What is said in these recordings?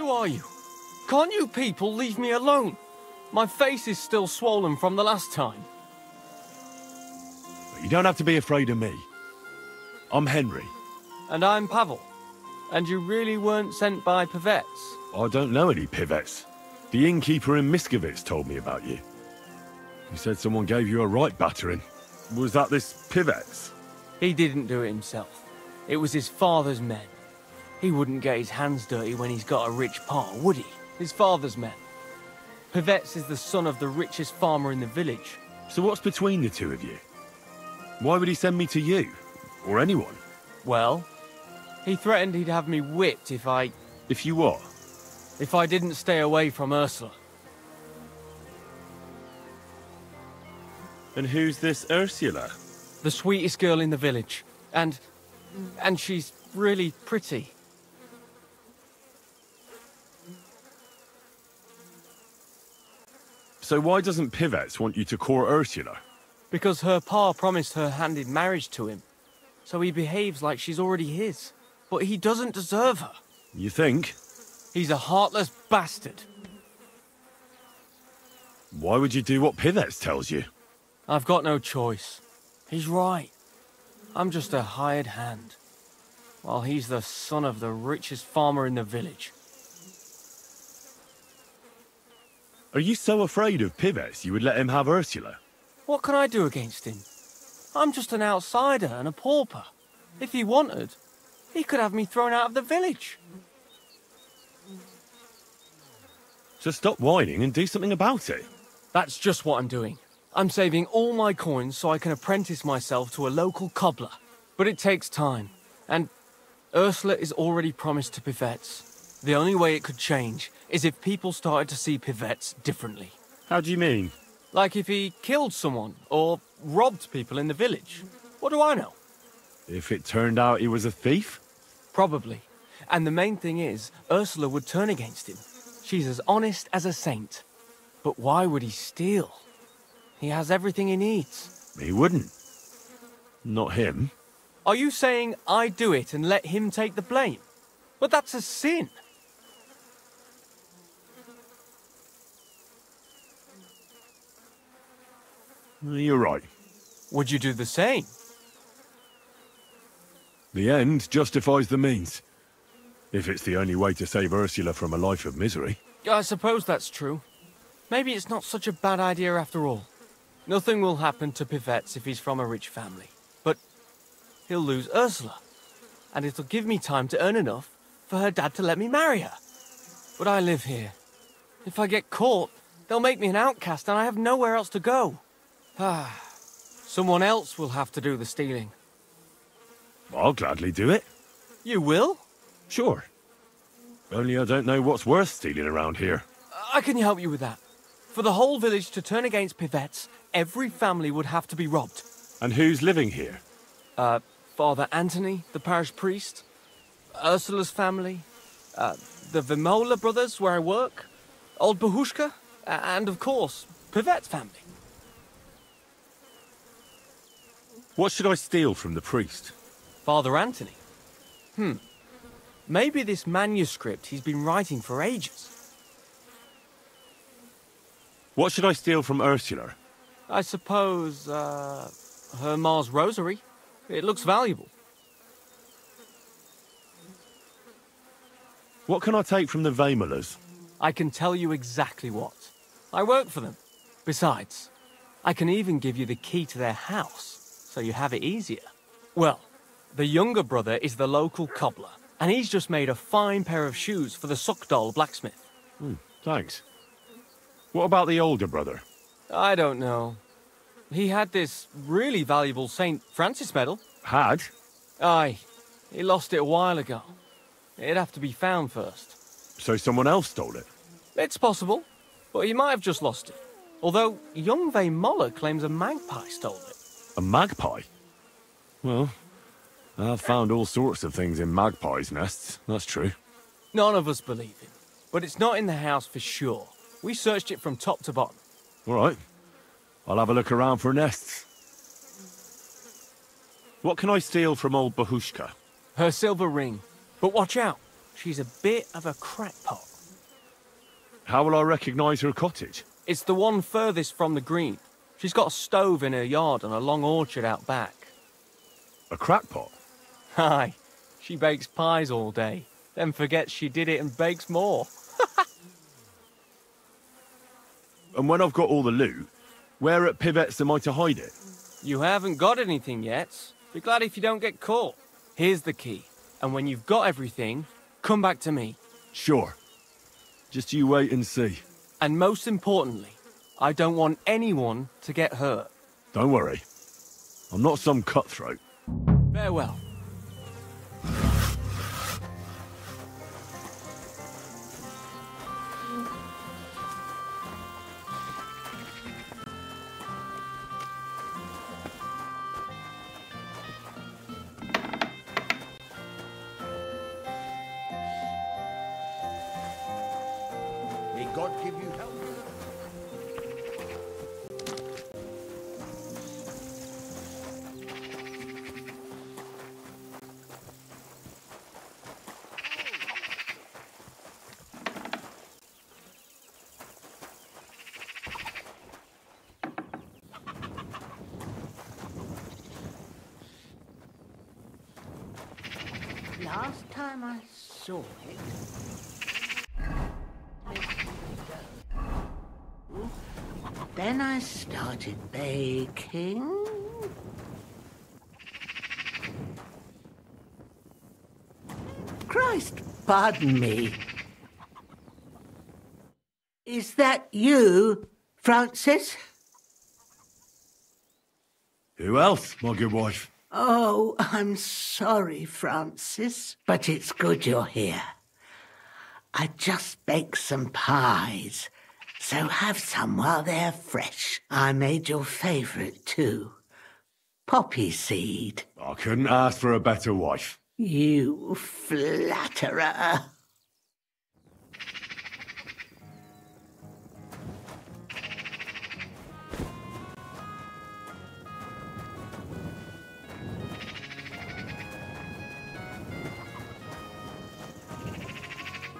Who are you? Can't you people leave me alone? My face is still swollen from the last time. You don't have to be afraid of me. I'm Henry. And I'm Pavel. And you really weren't sent by Pivets? I don't know any Pivets. The innkeeper in Miskovitz told me about you. He said someone gave you a right battering. Was that this Pivets? He didn't do it himself. It was his father's men. He wouldn't get his hands dirty when he's got a rich pa, would he? His father's men. Pivets is the son of the richest farmer in the village. So what's between the two of you? Why would he send me to you? Or anyone? Well, he threatened he'd have me whipped if I... If you what? If I didn't stay away from Ursula. And who's this Ursula? The sweetest girl in the village. And she's really pretty. So why doesn't Pivets want you to court Ursula? Because her pa promised her hand in marriage to him. So he behaves like she's already his. But he doesn't deserve her. You think? He's a heartless bastard. Why would you do what Pivets tells you? I've got no choice. He's right. I'm just a hired hand. While he's the son of the richest farmer in the village. Are you so afraid of Pivets you would let him have Ursula? What can I do against him? I'm just an outsider and a pauper. If he wanted, he could have me thrown out of the village. So stop whining and do something about it. That's just what I'm doing. I'm saving all my coins so I can apprentice myself to a local cobbler. But it takes time. And Ursula is already promised to Pivets. The only way it could change is if people started to see Pivets differently. How do you mean? Like if he killed someone or robbed people in the village. What do I know? If it turned out he was a thief? Probably. And the main thing is, Ursula would turn against him. She's as honest as a saint. But why would he steal? He has everything he needs. He wouldn't. Not him. Are you saying I do it and let him take the blame? But that's a sin. You're right. Would you do the same? The end justifies the means. If it's the only way to save Ursula from a life of misery. I suppose that's true. Maybe it's not such a bad idea after all. Nothing will happen to Pivets if he's from a rich family. But he'll lose Ursula. And it'll give me time to earn enough for her dad to let me marry her. But I live here. If I get caught, they'll make me an outcast and I have nowhere else to go. Someone else will have to do the stealing. I'll gladly do it. You will? Sure. Only I don't know what's worth stealing around here. I can help you with that. For the whole village to turn against Pivets, every family would have to be robbed. And who's living here? Father Anthony, the parish priest, Ursula's family, the Vimola brothers where I work, old Bahushka, and of course, Pivet's family. What should I steal from the priest? Father Anthony? Maybe this manuscript he's been writing for ages. What should I steal from Ursula? I suppose, her Ma's rosary. It looks valuable. What can I take from the Vamolas? I can tell you exactly what. I work for them. Besides, I can even give you the key to their house, so you have it easier. Well, the younger brother is the local cobbler, and he's just made a fine pair of shoes for the Suckdoll blacksmith. Thanks. What about the older brother? I don't know. He had this really valuable St. Francis medal. Had? Aye. He lost it a while ago. It'd have to be found first. So someone else stole it? It's possible, but he might have just lost it. Although, young Moller claims a magpie stole it. A magpie? Well, I've found all sorts of things in magpies' nests, that's true. None of us believe him. But it's not in the house for sure. We searched it from top to bottom. All right. I'll have a look around for nests. What can I steal from old Bahushka? Her silver ring. But watch out. She's a bit of a crackpot. How will I recognise her cottage? It's the one furthest from the green. She's got a stove in her yard and a long orchard out back. A crackpot? Aye, she bakes pies all day, then forgets she did it and bakes more. And when I've got all the loot, where at Pivet's am I to hide it? You haven't got anything yet. Be glad if you don't get caught. Here's the key, and when you've got everything, come back to me. Sure. Just you wait and see. And most importantly, I don't want anyone to get hurt. Don't worry. I'm not some cutthroat. Farewell. May God give you help. Last time I saw it, then I started baking. Christ, pardon me. Is that you, Francis? Who else, my good wife? Oh, I'm sorry, Francis, but it's good you're here. I just baked some pies, so have some while they're fresh. I made your favourite too, poppy seed. I couldn't ask for a better wife. You flatterer.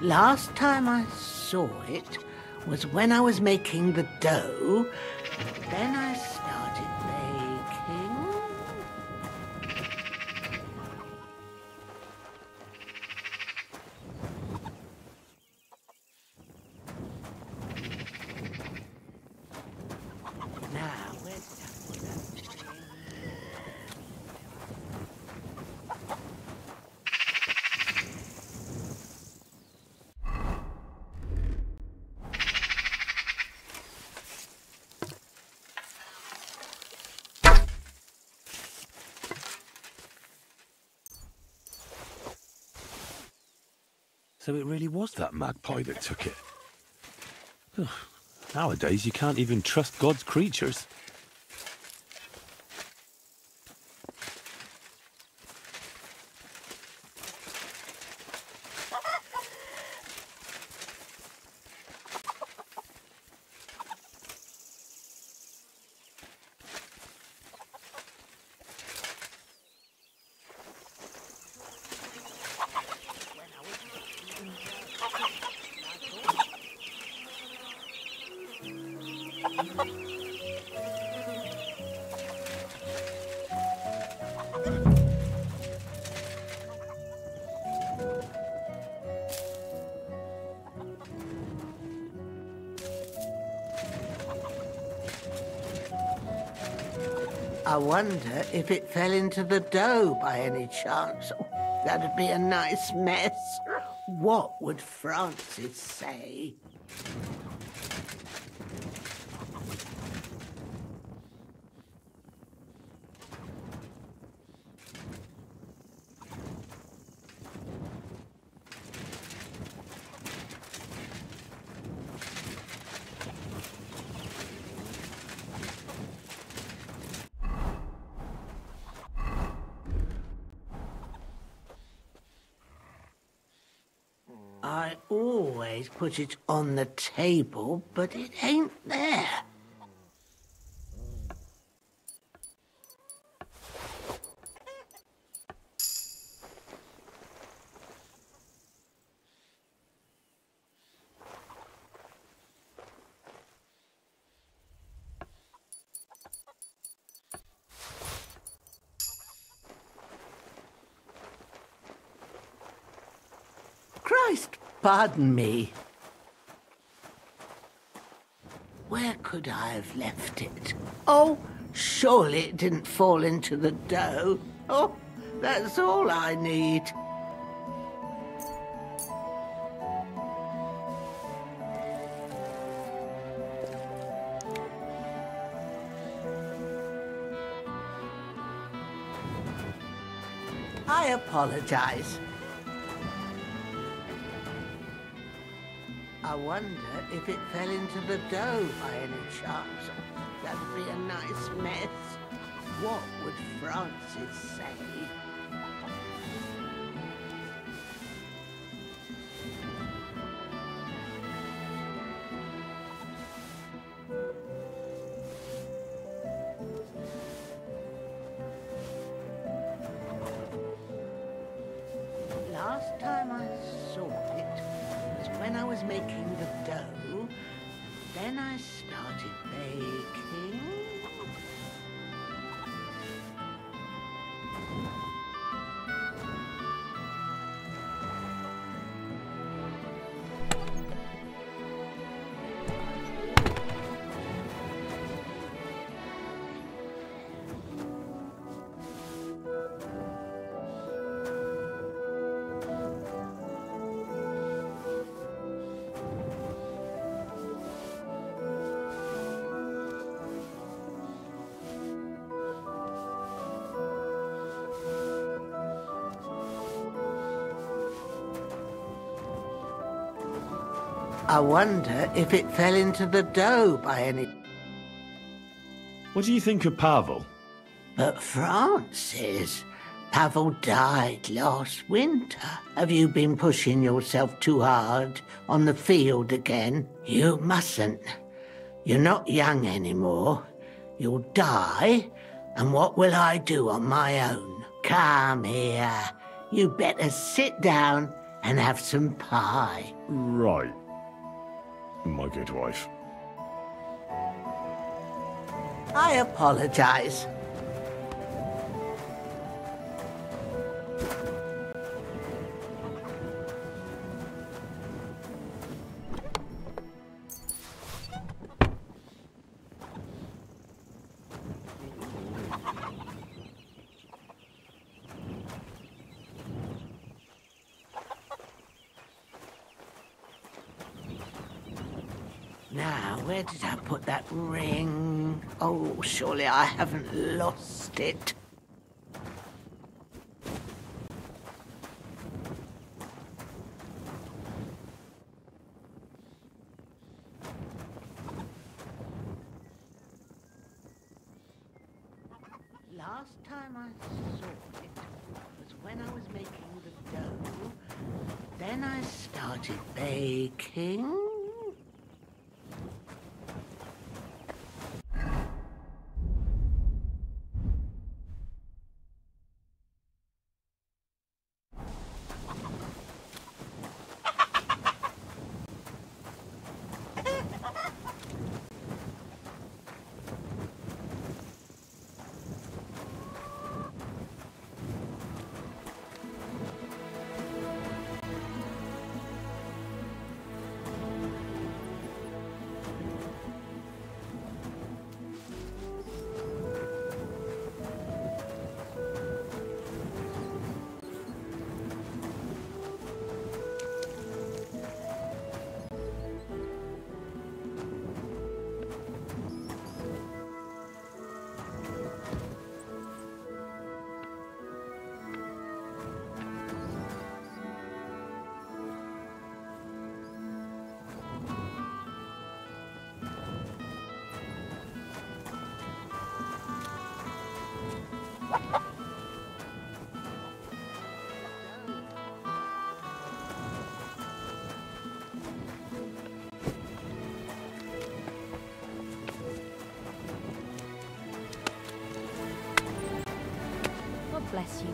Last time I saw it was when I was making the dough, and then I started baking. Now, where's that? So it really was that magpie that took it. Nowadays, you can't even trust God's creatures. I wonder if it fell into the dough by any chance. Oh, that'd be a nice mess. What would Francis say? I always put it on the table, but it ain't there. Christ, pardon me. Where could I have left it? Oh, surely it didn't fall into the dough. Oh, that's all I need. I apologize. I wonder if it fell into the dough by any chance. That'd be a nice mess. What would Francis say? Last time I saw it was when I was making the dough. Then I started baking. I wonder if it fell into the dough by any... What do you think of Pavel? But Francis, Pavel died last winter. Have you been pushing yourself too hard on the field again? You mustn't. You're not young anymore. You'll die, and what will I do on my own? Come here. You better sit down and have some pie. Right. My good wife. I apologize. Now, where did I put that ring? Oh, surely I haven't lost it. Last time I saw it was when I was making the dough. Then I started baking. God bless you.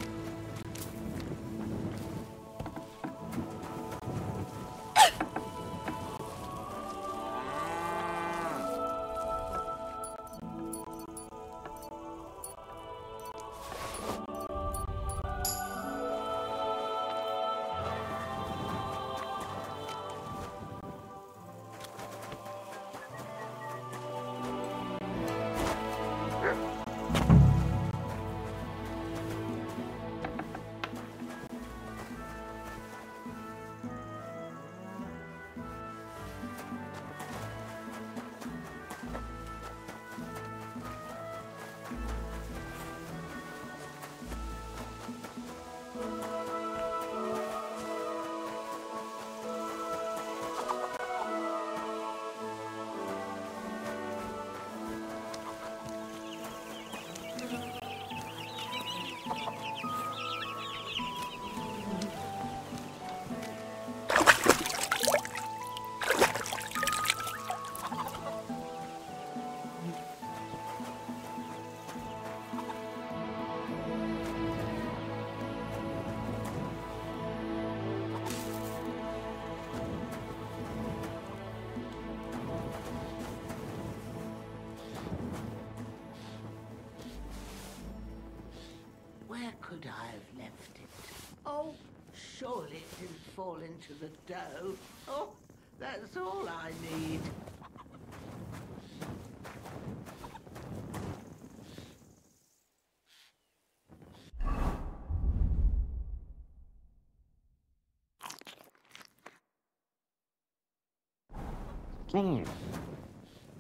could I have left it? Oh, surely it didn't fall into the dough. Oh, that's all I need.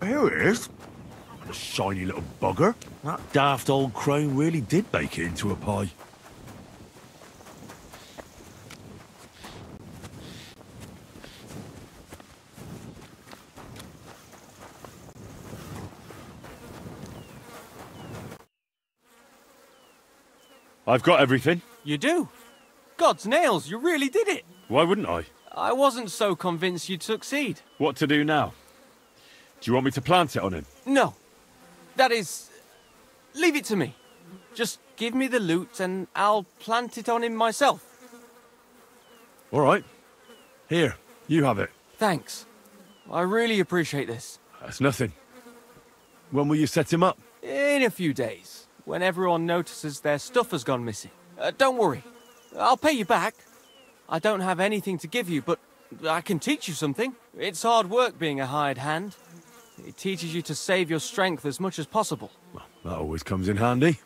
Here it is. A shiny little bugger. That daft old crone really did bake it into a pie. I've got everything. You do? God's nails, you really did it! Why wouldn't I? I wasn't so convinced you'd succeed. What to do now? Do you want me to plant it on him? No. That is... leave it to me. Just give me the loot and I'll plant it on him myself. All right. Here, you have it. Thanks. I really appreciate this. That's nothing. When will you set him up? In a few days, when everyone notices their stuff has gone missing. Don't worry. I'll pay you back. I don't have anything to give you, but I can teach you something. It's hard work being a hired hand. It teaches you to save your strength as much as possible. Well, that always comes in handy.